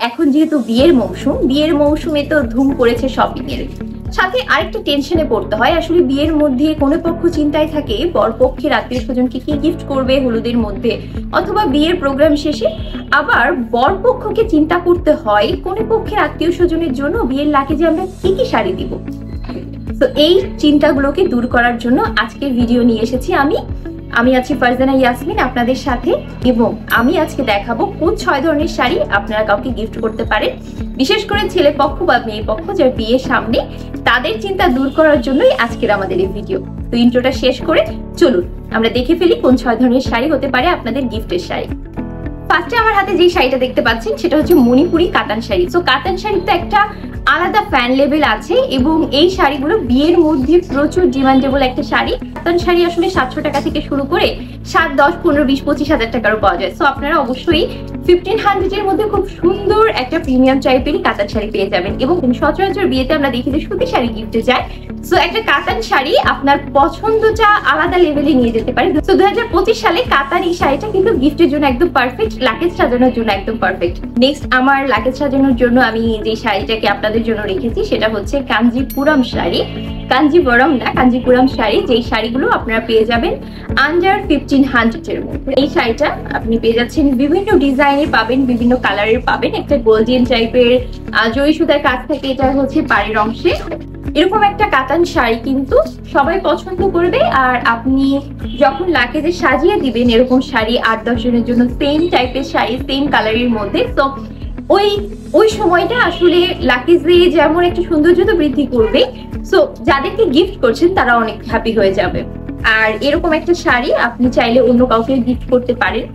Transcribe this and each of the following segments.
এখন যেহেতু বিয়ের মৌসুমে তো ধুম পড়েছে শপিং এর, সাথে আরেকটা টেনশনে পড়তে হয়। আসলে বিয়ের মধ্যে কোনো পক্ষ চিন্তায় থাকে বরপক্ষের আত্মীয় স্বজনকে কি গিফট করবে হলুদের মধ্যে, অথবা বিয়ের প্রোগ্রাম শেষে আবার বরপক্ষকে চিন্তা করতে হয় কোন পক্ষের আত্মীয় স্বজনের জন্য বিয়ের লাকেজে আমরা কি কি শাড়ি দিব। তো এই চিন্তাগুলোকে দূর করার জন্য আজকের ভিডিও নিয়ে এসেছি আমি আছি ফারজানা ইয়াসমিন আপনাদের সাথে, এবং আমি আজকে দেখাবো কোন 6 ধরনের শাড়ি আপনারা কাউকে গিফট করতে পারেন, বিশেষ করে ছেলে পক্ষ বা মেয়ে পক্ষ যার বিয়ের সামনে, তাদের চিন্তা দূর করার জন্যই আজকের আমাদের এই ভিডিও। তো ইন্ট্রোটা শেষ করে চলুন আমরা দেখে ফেলি কোন 6 ধরনের শাড়ি হতে পারে আপনাদের গিফটের শাড়ি। ফার্স্টে আমার হাতে যে শাড়িটা দেখতে পাচ্ছেন সেটা হচ্ছে মণিপুরি কাতান শাড়ি। তো কাতান শাড়িতে একটা আলাদা ফ্যান লেভেল আছে, এবং এই শাড়িগুলো বিয়ের মধ্যে প্রচুর ডিমান্ডেবল একটা শাড়ি। কাতান শাড়ি আসলে 700 টাকা থেকে শুরু করে 7, 10, 15, 20, 25 হাজার টাকারও পাওয়া যায়। সো আপনারা অবশ্যই 1500 এর মধ্যে খুব সুন্দর একটা প্রিমিয়াম টাইপেরই কাতান শাড়ি পেয়ে যাবেন। এবং সচরাচর বিয়েতে আমরা দেখি যে সুতি শাড়ি গিফটে যায়। সো একটা কাতান শাড়ি আপনার পছন্দটা আলাদা লেভেলে নিয়ে যেতে পারে। তো 2025 সালে কাতান এই শাড়িটা কিন্তু গিফটের জন্য একদম পারফেক্ট, লাকেজ সাজানোর জন্য একদম পারফেক্ট। নেক্সট আমার লাকেজ সাজানোর জন্য আমি যে শাড়িটাকে আপনাদের জন্য রেখেছি সেটা হচ্ছে কাঞ্জিপুরম শাড়ি। কাঞ্জিবরম না, কাঞ্জিপুরম শাড়ি, যেই শাড়িগুলো আপনারা পেয়ে যাবেন আন্ডার 1500 এর মধ্যে। এই শাড়িটা আপনি পেয়ে যাচ্ছেন বিভিন্ন ডিজাইনের পাবেন, বিভিন্ন কালারের পাবেন। একটা গোল্ডেন টাইপের জরি সুতার কাজ থাকে, এটা হচ্ছে পাড়ের অংশে। এরকম একটা কাতান শাড়ি কিন্তু সবাই পছন্দ করবে, আর আপনি যখন লাকেজে সাজিয়ে দিবেন এরকম শাড়ি 8-10 জনের জন্য সেম টাইপের শাড়ি সেম কালারের মধ্যে, তো ওই সময়টা আসলে লাকেজে যেমন একটা সৌন্দর্য তো বৃদ্ধি করবে, সো যাদেরকে গিফট করছেন তারা অনেক হ্যাপি হয়ে যাবে। আর এরকম একটা শাড়ি আপনি চাইলে অন্য কাউকে গিফট করতে পারেন।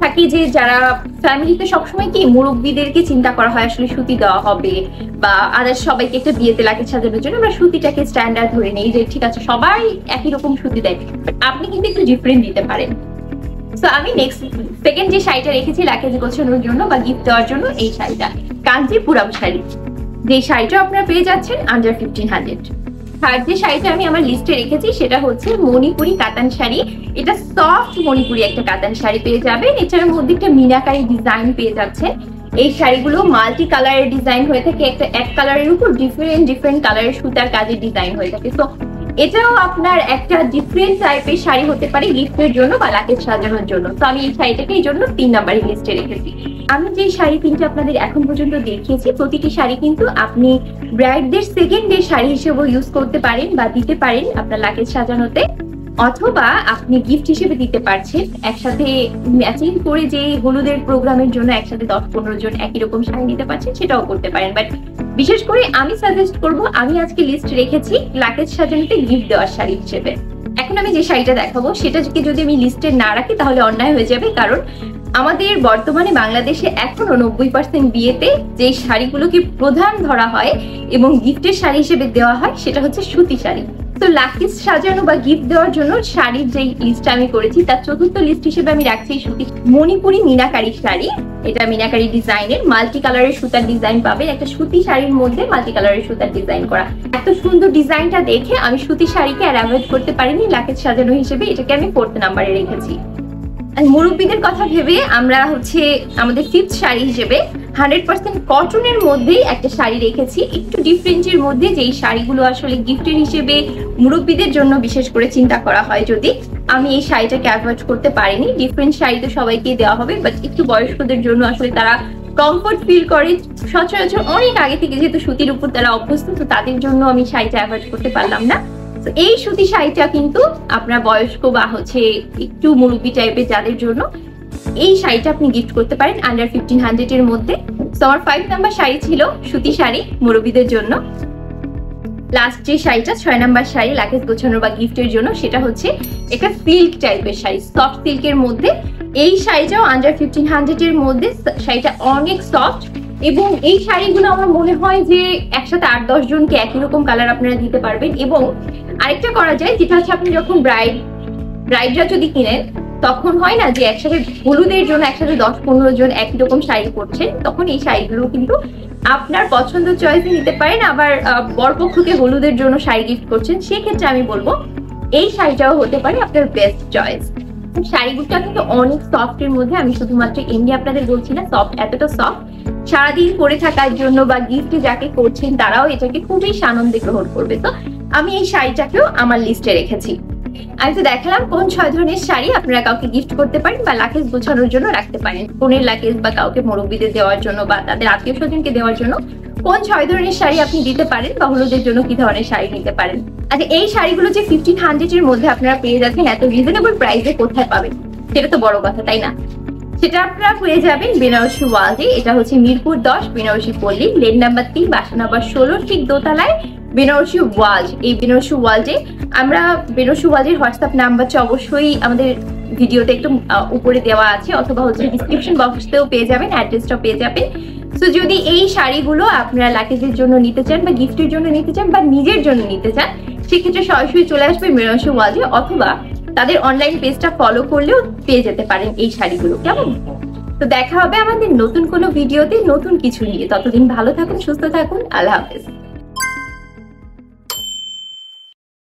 থাকি যে যারা ফ্যামিলিতে সবসময় কি মুরব্বীদেরকে চিন্তা করা হয় আসলে সুতি দেওয়া হবে বা আদার্স সবাইকে একটা বিয়েতে লাকেজ সাজানোর জন্য আমরা সুতিটাকে স্ট্যান্ডার্ড ধরে নেই যে ঠিক আছে সবাই একই রকম সুতি দেয়, আপনি কিন্তু একটু ডিফারেন্ট দিতে পারেন। সো আমি সেকেন্ড যে শাড়িটা রেখেছি লাকেজ গোছানোর জন্য বা গিফট দেওয়ার জন্য, এই শাড়িটা কাঞ্জিপুরম শাড়ি, যে শাড়িটা আপনারা পেয়ে যাচ্ছেন আন্ডার 1500। থার্ড যে শাড়িটা আমি আমার লিস্টে রেখেছি সেটা হচ্ছে মণিপুরি কাতান শাড়ি। এটা সফট মণিপুরি একটা কাতান শাড়ি পেয়ে যাবেন, এটার মধ্যে একটা মিনাকারি ডিজাইন পেয়ে যাচ্ছেন। এই শাড়িগুলো মাল্টি কালারের ডিজাইন হয়ে থাকে, একটা এক কালারের উপর ডিফারেন্ট কালারের সুতার কাজের ডিজাইন হয়ে থাকে। তো এটাও আপনার একটা ডিফারেন্ট টাইপের শাড়ি হতে পারে গিফটের জন্য বা লাকেজ সাজানোর জন্য। তো আমি এই শাড়িটাকে এই জন্য 3 নাম্বারের লিস্টে রেখেছি। আমি যে শাড়ি 3টা আপনাদের এখন পর্যন্ত দেখিয়েছি, প্রতিটি শাড়ি কিন্তু আপনি ব্রাইডদের সেকেন্ড ডে শাড়ি হিসেবেও ইউজ করতে পারেন বা দিতে পারেন আপনার লাকেজ সাজানোতে, অথবা আপনি গিফট হিসেবে দিতে পারছেন একসাথে ম্যাচিং করে, যে হলুদের প্রোগ্রামের জন্য একসাথে 10-15 জন একই রকম শাড়ি নিতে পারছেন সেটাও করতে পারেন। বাট বিশেষ করে আমি সাজেস্ট করব, আমি আজকে লিস্ট রেখেছি লাকেজ সাজানোতে গিফট দেওয়ার শাড়ি হিসেবে। এখন আমি যে শাড়িটা দেখাবো সেটাকে যদি আমি লিস্টে না রাখি তাহলে অন্যায় হয়ে যাবে, কারণ আমাদের বর্তমানে বাংলাদেশে এখনো 90% বিয়েতে যে শাড়িগুলোকে প্রধান ধরা হয় এবং গিফটের শাড়ি হিসেবে দেওয়া হয় সেটা হচ্ছে সুতি শাড়ি। তো লাকেজ সাজানো বা গিফট দেওয়ার জন্য শাড়ির যে লিস্টটা আমি করেছি তার 4র্থ লিস্ট হিসেবে আমি রাখছি সুতি মণিপুরি মিনাকারি শাড়ি। এটা মিনাকারি ডিজাইনের মাল্টি কালারের সুতার ডিজাইন পাবেন, একটা সুতি শাড়ির মধ্যে মাল্টি কালারের সুতার ডিজাইন করা। এত সুন্দর ডিজাইনটা দেখে আমি সুতি শাড়িকে আর অ্যাভয়েড করতে পারিনি, লাকেজ সাজানো হিসেবে এটাকে আমি 4th নাম্বারে রেখেছি। মুরব্বীদের কথা ভেবে আমরা হচ্ছে আমাদের 5th শাড়ি হিসেবে 100% কটনের মধ্যেই একটা শাড়ি রেখেছি, একটু ডিফারেন্টের মধ্যে, যেই শাড়িগুলো আসলে গিফটের হিসেবে মুরব্বীদের জন্য বিশেষ করে চিন্তা করা হয়। যদি আমি এই শাড়িটাকে অ্যাভয়েড করতে পারিনি, ডিফারেন্ট শাড়ি তো সবাইকে দেওয়া হবে, বাট একটু বয়স্কদের জন্য আসলে তারা কমফোর্ট ফিল করে সচরাচর অনেক আগে থেকে, যেহেতু সুতির উপর তারা অভ্যস্ত, তো তাদের জন্য আমি শাড়িটা অ্যাভয়েড করতে পারলাম না। এই সুতি শাড়িটা কিন্তু আপনার বয়স্ক বা হচ্ছে একটু মুরব্বী টাইপের যাদের জন্য এই শাড়িটা আপনি গিফট করতে পারেন আন্ডার 1500 এর মধ্যে। তো আমার 5 নাম্বার শাড়ি ছিল সুতি শাড়ি মুরব্বীদের জন্য। লাস্ট যে শাড়িটা 6 নাম্বার শাড়ি লাকেজ গোছানো বা গিফটের জন্য, সেটা হচ্ছে একটা সিল্ক টাইপের শাড়ি, সফট সিল্কের মধ্যে। এই শাড়িটাও আন্ডার 1500 এর মধ্যে, শাড়িটা অনেক সফট, এবং এই শাড়িগুলো আমার মনে হয় যে একসাথে 8-10 জনকে একই রকম কালার আপনারা দিতে পারবেন। এবং আরেকটা করা যায় যেটা হচ্ছে আপনি যখন ব্রাইডরা যদি কিনেন তখন হয় না যে একসাথে হলুদের জন্য একসাথে 10-15 জন একই রকম শাড়ি পরছেন, তখন এই শাড়িগুলো কিন্তু আপনার পছন্দ চয়েসে নিতে পারেন। আবার বরপক্ষকে হলুদের জন্য শাড়ি গিফট করছেন, সেক্ষেত্রে আমি বলবো এই শাড়িটাও হতে পারে আপনার বেস্ট চয়েস। শাড়িগুলোটা কিন্তু অনেক সফট এর মধ্যে, আমি শুধুমাত্র এমনি আপনাদের বলছি না, সফট, এতটা সফট সারাদিন পরে থাকার জন্য বা গিফটে যাকে করছেন তারাও এটাকে খুবই আনন্দে গ্রহণ করবে। তো আমি এই শাড়িটাকেও আমার লিস্টে রেখেছি। আমি তো দেখালাম কোন 6 ধরনের শাড়ি আপনারা কাউকে গিফট করতে পারেন বা লাকেজ গোছানোর জন্য রাখতে পারেন, বোনের লাকেজ বা কাউকে মুরব্বিদের দেওয়ার জন্য বা তাদের আত্মীয় স্বজনকে দেওয়ার জন্য কোন 6 ধরনের শাড়ি আপনি দিতে পারেন বা হলুদের জন্য কি ধরনের শাড়ি নিতে পারেন। আচ্ছা, এই শাড়িগুলো যে 1500 এর মধ্যে আপনারা পেয়ে যাচ্ছেন এত রিজনেবল প্রাইসে, কোথায় পাবেন সেটা তো বড় কথা, তাই না? সেটা আপনারা পেয়ে যাবেন বেনারসি ওয়ালজে। এটা হচ্ছে মিরপুর 10 বেনারসি পল্লী, লেন নাম্বার 3, বাসা নাম্বার 16, ঠিক দোতলায় বেনারসি ওয়ালজ। এই বেনারসি ওয়ালজে আমরা বেনারসি ওয়ালজের হোয়াটসঅ্যাপ নাম্বারটা অবশ্যই আমাদের ভিডিওতে একটু উপরে দেওয়া আছে, অথবা হচ্ছে ডিসক্রিপশন বক্সতেও পেয়ে যাবেন, অ্যাড্রেসটাও পেয়ে যাবেন। সো যদি এই শাড়িগুলো আপনারা লাকেজের জন্য নিতে চান বা গিফটের জন্য নিতে চান বা নিজের জন্য নিতে চান, সেক্ষেত্রে সরাসরি চলে আসবে বেনারসি ওয়ালজে, অথবা তাদের অনলাইন পেজটা ফলো করলেও পেয়ে যেতে পারেন এই শাড়িগুলো। কেমন? তো দেখা হবে আমাদের নতুন কোনো ভিডিওতে নতুন কিছু নিয়ে। ততদিন ভালো থাকুন, সুস্থ থাকুন, আল্লাহ হাফেজ।